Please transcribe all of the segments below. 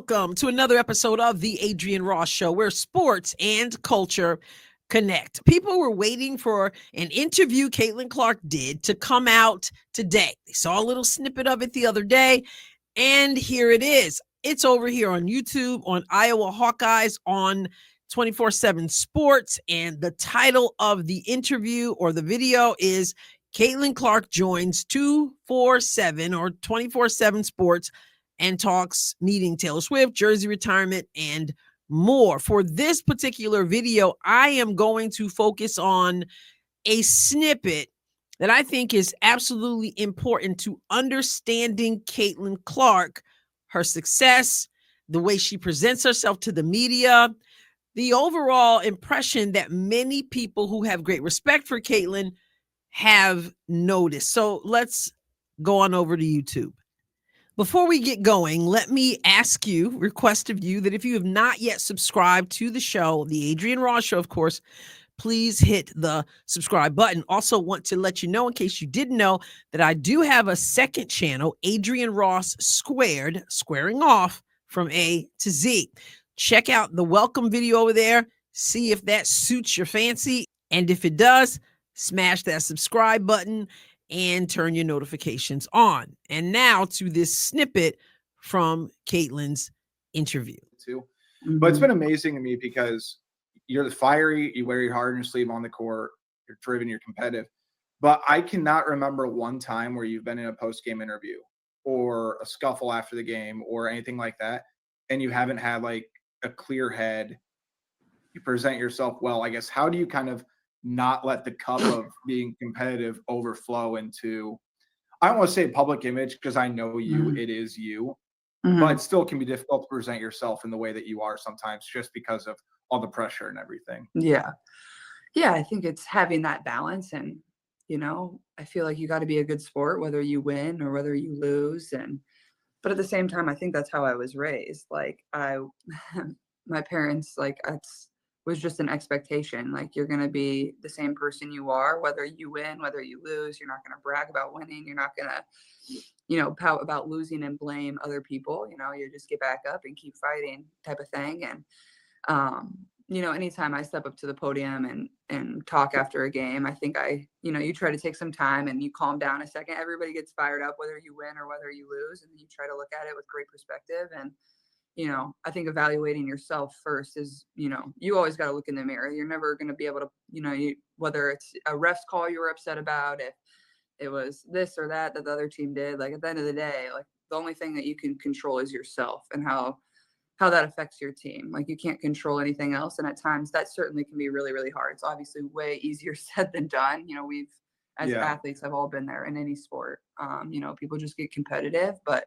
Welcome to another episode of the Adrienne Ross Show, where sports and culture connect. People were waiting for an interview Caitlyn Clark did to come out today. They saw a little snippet of it the other day, and here it is. It's over here on YouTube, on Iowa Hawkeyes, on 24/7 Sports, and the title of the interview or the video is Caitlyn Clark joins 247 or 24/7 Sports and talks meeting Taylor Swift, jersey retirement, and more. For this particular video, I am going to focus on a snippet that I think is absolutely important to understanding Caitlyn Clark, her success, the way she presents herself to the media, the overall impression that many people who have great respect for Caitlyn have noticed. So let's go on over to YouTube. Before we get going, let me request of you that if you have not yet subscribed to the show, the Adrienne Ross Show, of course, please hit the subscribe button. Also want to let you know, in case you didn't know, that I do have a second channel, Adrienne Ross Squared, squaring off from A to Z. Check out the welcome video over there. See if that suits your fancy. And if it does, smash that subscribe button and turn your notifications on. And now to this snippet from Caitlyn's interview. But it's been amazing to me because you're the fiery, you wear your heart on your sleeve on the court, you're driven, you're competitive. But I cannot remember one time where you've been in a post-game interview or a scuffle after the game or anything like that, and you haven't had like a clear head. You present yourself well. I guess, how do you kind of not let the cup of being competitive overflow into, I don't want to say public image because I know you, it is you, but it still can be difficult to present yourself in the way that you are sometimes just because of all the pressure and everything. Yeah. I think it's having that balance, and, I feel like you got to be a good sport, whether you win or whether you lose. But at the same time, I think that's how I was raised. Like my parents, was just an expectation. Like, you're going to be the same person you are, whether you win, whether you lose. You're not going to brag about winning. You're not going to, pout about losing and blame other people. You just get back up and keep fighting type of thing. And, anytime I step up to the podium and talk after a game, I think you try to take some time and you calm down a second. Everybody gets fired up, whether you win or whether you lose. And you try to look at it with great perspective. And, I think evaluating yourself first is, you always got to look in the mirror. You're never going to be able to, whether it's a ref's call you were upset about, if it was this or that the other team did, like at the end of the day, like the only thing that you can control is yourself and how that affects your team. Like, you can't control anything else. And at times that certainly can be really, really hard. It's obviously way easier said than done. We've, as athletes, have all been there in any sport. People just get competitive, but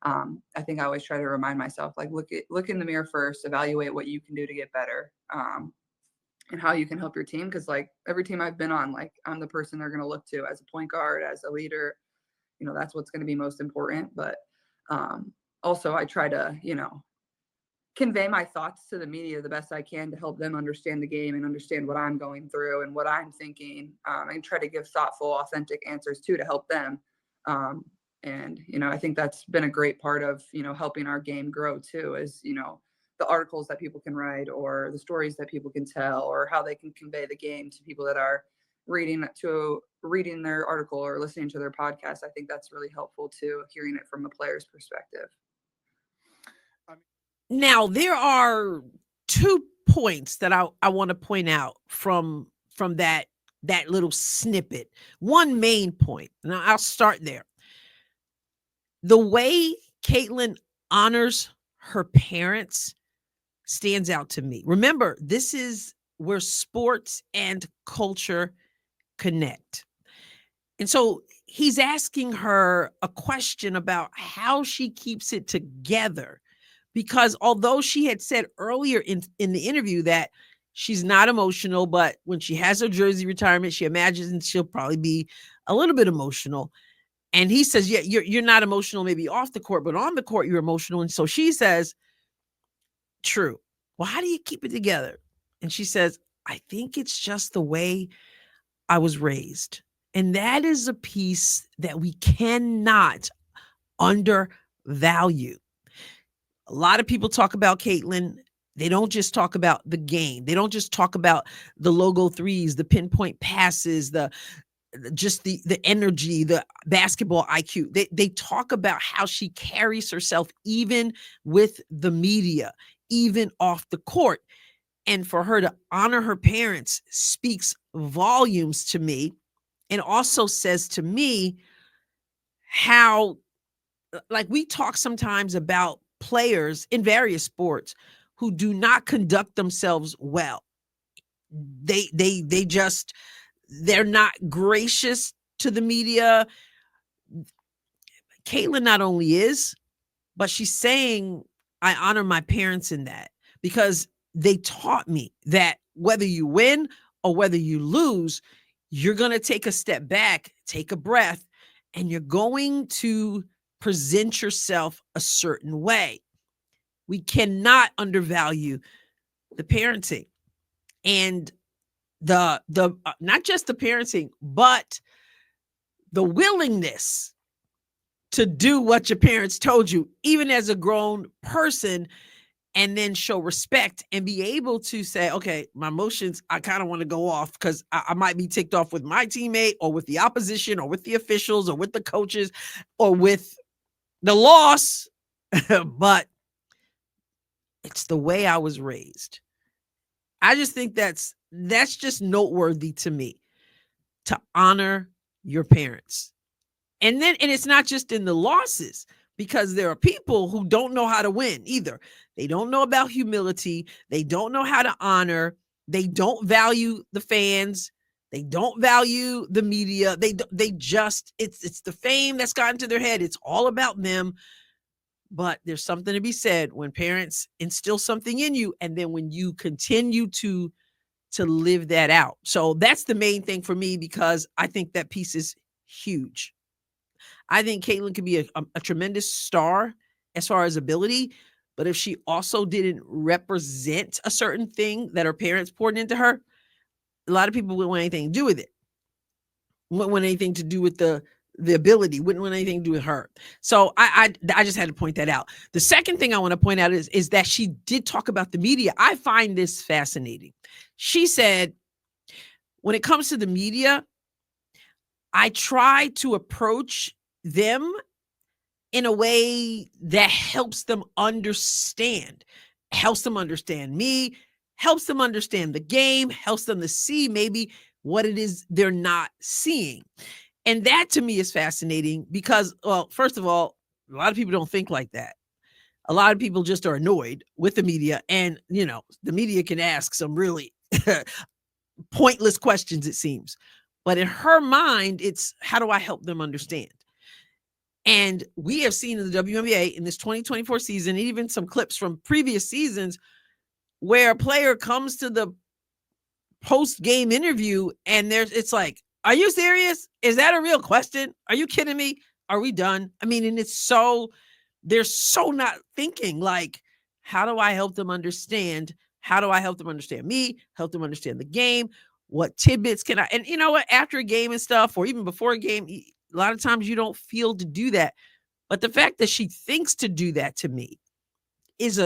I think I always try to remind myself, like, look in the mirror first, evaluate what you can do to get better, and how you can help your team. Cause like every team I've been on, like, I'm the person they're going to look to as a point guard, as a leader, that's what's going to be most important. But, also I try to, convey my thoughts to the media the best I can to help them understand the game and understand what I'm going through and what I'm thinking, and try to give thoughtful, authentic answers too, to help them. And, I think that's been a great part of, helping our game grow too, is, the articles that people can write or the stories that people can tell or how they can convey the game to people that are reading their article or listening to their podcast. I think that's really helpful too, hearing it from a player's perspective. Now, there are 2 points that I want to point out from that little snippet. One main point, and I'll start there. The way Caitlyn honors her parents stands out to me. Remember, this is where sports and culture connect. And so he's asking her a question about how she keeps it together. Because although she had said earlier in the interview that she's not emotional, but when she has her jersey retirement, she imagines she'll probably be a little bit emotional. And he says, yeah, you're not emotional maybe off the court, but on the court, you're emotional. And so she says, true. Well, how do you keep it together? And she says, I think it's just the way I was raised. And that is a piece that we cannot undervalue. A lot of people talk about Caitlyn. They don't just talk about the game. They don't just talk about the logo threes, the pinpoint passes, just the energy, the basketball IQ. They talk about how she carries herself even with the media, even off the court. And for her to honor her parents speaks volumes to me, and also says to me how, like, we talk sometimes about players in various sports who do not conduct themselves well. They just, they're not gracious to the media. Caitlyn not only is, but she's saying, I honor my parents in that, because they taught me that whether you win or whether you lose, you're going to take a step back, take a breath, and you're going to present yourself a certain way. We cannot undervalue the parenting, and the not just the parenting, but the willingness to do what your parents told you, even as a grown person, and then show respect and be able to say, okay, my emotions, I kind of want to go off because I might be ticked off with my teammate or with the opposition or with the officials or with the coaches or with the loss. But it's the way I was raised. I just think that's just noteworthy to me, to honor your parents. And it's not just in the losses, because there are people who don't know how to win either. They don't know about humility. They don't know how to honor. They don't value the fans. They don't value the media. They just, it's the fame that's gotten to their head. It's all about them. But there's something to be said when parents instill something in you, and then when you continue to live that out. So that's the main thing for me, because I think that piece is huge. I think Caitlyn could be a tremendous star as far as ability, but if she also didn't represent a certain thing that her parents poured into her, a lot of people wouldn't want anything to do with it. Wouldn't want anything to do with the ability, wouldn't want anything to do with her. So I just had to point that out. The second thing I want to point out is that she did talk about the media. I find this fascinating. She said, when it comes to the media, I try to approach them in a way that helps them understand me, helps them understand the game, helps them to see maybe what it is they're not seeing. And that to me is fascinating because, well, first of all, a lot of people don't think like that. A lot of people just are annoyed with the media, and, the media can ask some really pointless questions, it seems. But in her mind, it's, how do I help them understand? And we have seen in the WNBA in this 2024 season, and even some clips from previous seasons, where a player comes to the post-game interview and it's like, are you serious? Is that a real question? Are you kidding me? Are we done? I mean, and they're so not thinking like, how do I help them understand? How do I help them understand me? Help them understand the game? What tidbits can I, and you know what, after a game and stuff, or even before a game, a lot of times you don't feel to do that. But the fact that she thinks to do that to me is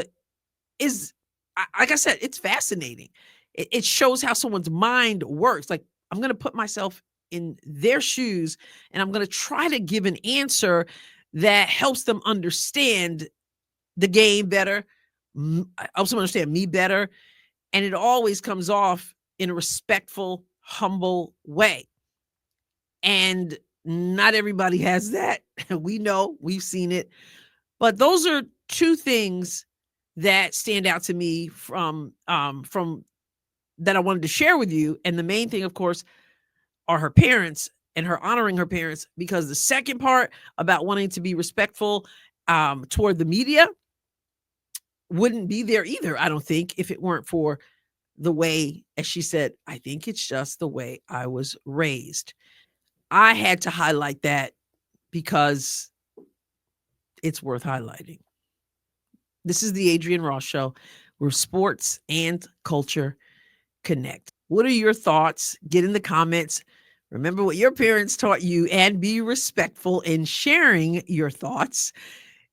like I said, it's fascinating. It shows how someone's mind works. Like, I'm going to put myself in their shoes, and I'm going to try to give an answer that helps them understand the game better, helps them understand me better. And it always comes off in a respectful, humble way. And not everybody has that. We know, we've seen it. But those are two things that stand out to me from that I wanted to share with you. And the main thing, of course, are her parents and her honoring her parents, because the second part about wanting to be respectful toward the media wouldn't be there either, I don't think, if it weren't for the way, as she said, I think it's just the way I was raised. I had to highlight that because it's worth highlighting. This is the Adrienne Ross Show, where sports and culture connect. What are your thoughts? Get in the comments. Remember what your parents taught you, and be respectful in sharing your thoughts.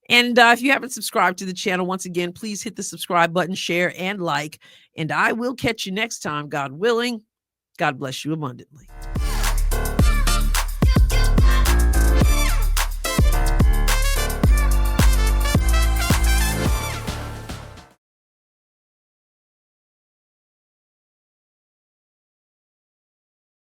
And if you haven't subscribed to the channel, once again, please hit the subscribe button, share, and like. And I will catch you next time, God willing. God bless you abundantly.